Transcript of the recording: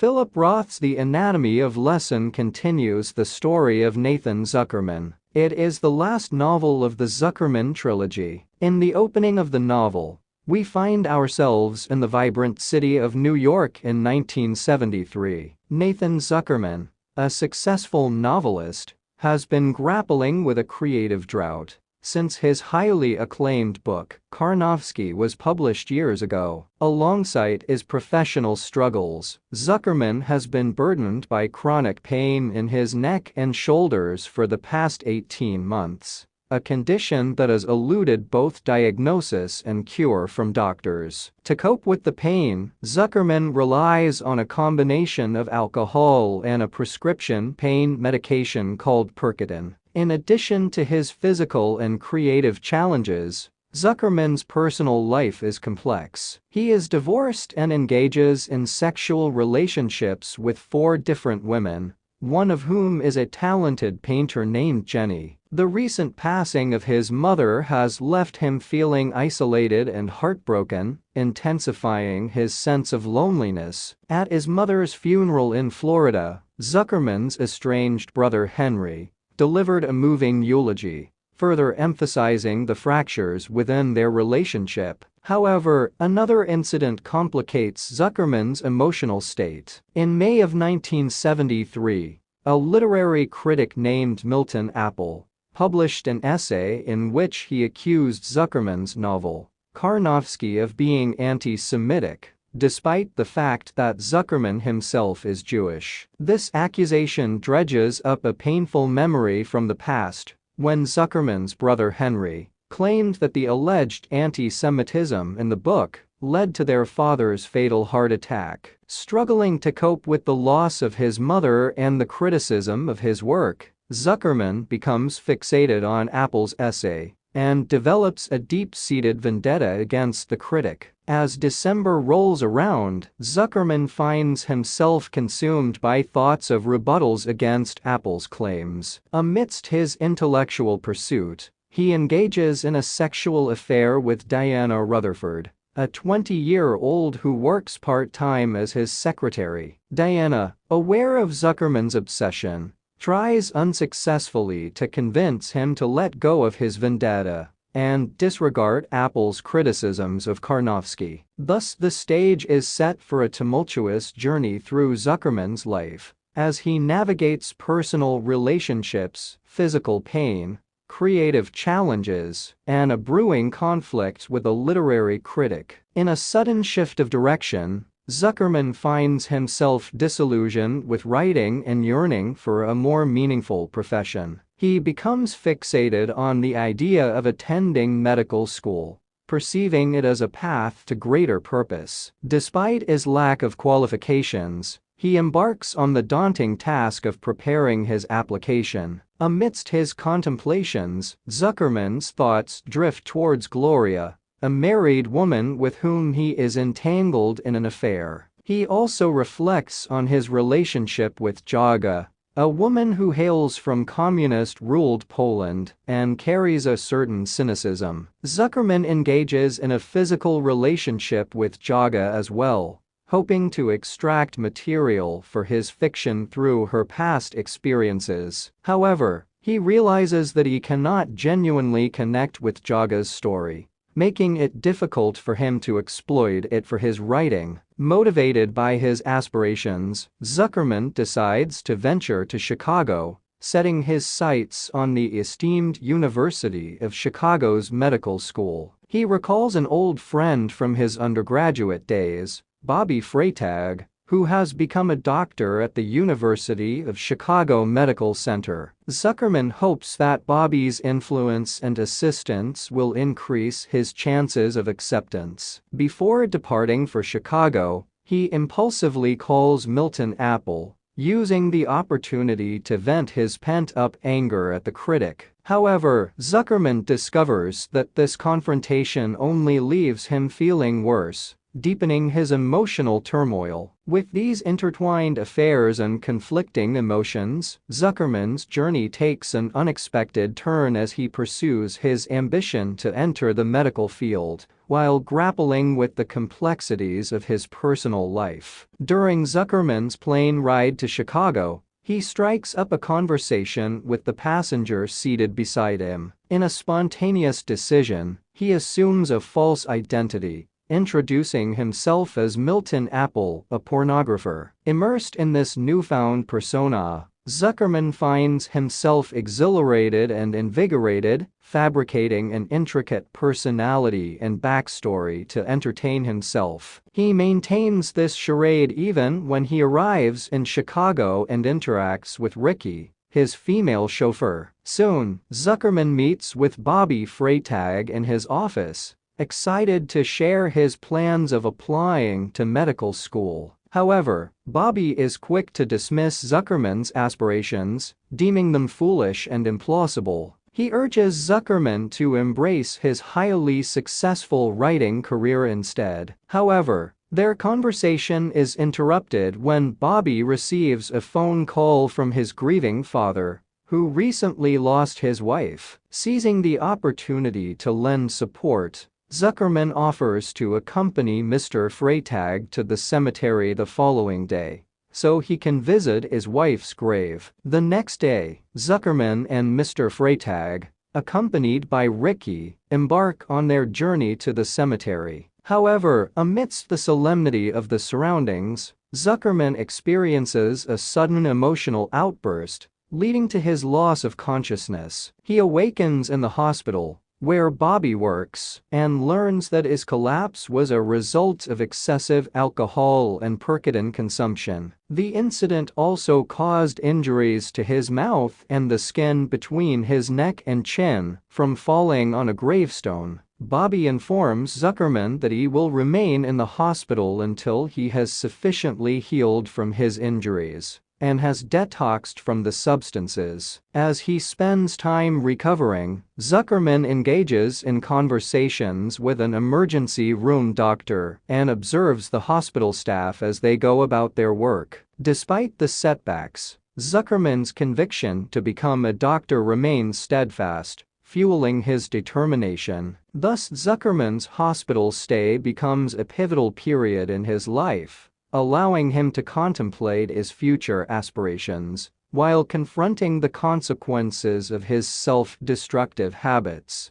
Philip Roth's The Anatomy of Lesson continues the story of Nathan Zuckerman. It is the last novel of the Zuckerman trilogy. In the opening of the novel, we find ourselves in the vibrant city of New York in 1973. Nathan Zuckerman, a successful novelist, has been grappling with a creative drought since his highly acclaimed book, Karnofsky, was published years ago. Alongside his professional struggles, Zuckerman has been burdened by chronic pain in his neck and shoulders for the past 18 months, a condition that has eluded both diagnosis and cure from doctors. To cope with the pain, Zuckerman relies on a combination of alcohol and a prescription pain medication called Percodan. In addition to his physical and creative challenges, Zuckerman's personal life is complex. He is divorced and engages in sexual relationships with 4 different women, one of whom is a talented painter named Jenny. The recent passing of his mother has left him feeling isolated and heartbroken, intensifying his sense of loneliness. At his mother's funeral in Florida, Zuckerman's estranged brother Henry delivered a moving eulogy, further emphasizing the fractures within their relationship. However, another incident complicates Zuckerman's emotional state. In May of 1973, a literary critic named Milton Apple published an essay in which he accused Zuckerman's novel, Karnofsky, of being anti-Semitic, despite the fact that Zuckerman himself is Jewish. This accusation dredges up a painful memory from the past, when Zuckerman's brother Henry claimed that the alleged anti-Semitism in the book led to their father's fatal heart attack. Struggling to cope with the loss of his mother and the criticism of his work, Zuckerman becomes fixated on Apple's essay and develops a deep-seated vendetta against the critic. As December rolls around, Zuckerman finds himself consumed by thoughts of rebuttals against Apple's claims. Amidst his intellectual pursuit, he engages in a sexual affair with Diana Rutherford, a 20-year-old who works part-time as his secretary. Diana, aware of Zuckerman's obsession, tries unsuccessfully to convince him to let go of his vendetta and disregard Apple's criticisms of Karnofsky. Thus, the stage is set for a tumultuous journey through Zuckerman's life, as he navigates personal relationships, physical pain, creative challenges, and a brewing conflict with a literary critic. In a sudden shift of direction, Zuckerman finds himself disillusioned with writing and yearning for a more meaningful profession. He becomes fixated on the idea of attending medical school, perceiving it as a path to greater purpose. Despite his lack of qualifications, he embarks on the daunting task of preparing his application. Amidst his contemplations, Zuckerman's thoughts drift towards Gloria, a married woman with whom he is entangled in an affair. He also reflects on his relationship with Jaga, a woman who hails from communist-ruled Poland and carries a certain cynicism. Zuckerman engages in a physical relationship with Jaga as well, hoping to extract material for his fiction through her past experiences. However, he realizes that he cannot genuinely connect with Jaga's story, making it difficult for him to exploit it for his writing. Motivated by his aspirations, Zuckerman decides to venture to Chicago, setting his sights on the esteemed University of Chicago's medical school. He recalls an old friend from his undergraduate days, Bobby Freytag, who has become a doctor at the University of Chicago Medical Center. Zuckerman hopes that Bobby's influence and assistance will increase his chances of acceptance. Before departing for Chicago, he impulsively calls Milton Apple, using the opportunity to vent his pent-up anger at the critic. However, Zuckerman discovers that this confrontation only leaves him feeling worse, deepening his emotional turmoil. With these intertwined affairs and conflicting emotions, Zuckerman's journey takes an unexpected turn as he pursues his ambition to enter the medical field. while grappling with the complexities of his personal life. During Zuckerman's plane ride to Chicago, he strikes up a conversation with the passenger seated beside him. In a spontaneous decision, he assumes a false identity, introducing himself as Milton Apple, a pornographer. Immersed in this newfound persona, Zuckerman finds himself exhilarated and invigorated, fabricating an intricate personality and backstory to entertain himself. He maintains this charade even when he arrives in Chicago and interacts with Ricky, his female chauffeur. Soon, Zuckerman meets with Bobby Freytag in his office, excited to share his plans of applying to medical school. However, Bobby is quick to dismiss Zuckerman's aspirations, deeming them foolish and implausible. He urges Zuckerman to embrace his highly successful writing career instead. However, their conversation is interrupted when Bobby receives a phone call from his grieving father, who recently lost his wife. Seizing the opportunity to lend support, Zuckerman offers to accompany Mr. Freytag to the cemetery the following day, so he can visit his wife's grave. The next day, Zuckerman and Mr. Freytag, accompanied by Ricky, embark on their journey to the cemetery. However, amidst the solemnity of the surroundings, Zuckerman experiences a sudden emotional outburst, leading to his loss of consciousness. He awakens in the hospital, where Bobby works, and learns that his collapse was a result of excessive alcohol and Percodan consumption. The incident also caused injuries to his mouth and the skin between his neck and chin from falling on a gravestone. Bobby informs Zuckerman that he will remain in the hospital until he has sufficiently healed from his injuries and has detoxed from the substances. As he spends time recovering, Zuckerman engages in conversations with an emergency room doctor and observes the hospital staff as they go about their work. Despite the setbacks, Zuckerman's conviction to become a doctor remains steadfast, fueling his determination. Thus, Zuckerman's hospital stay becomes a pivotal period in his life, allowing him to contemplate his future aspirations while confronting the consequences of his self-destructive habits.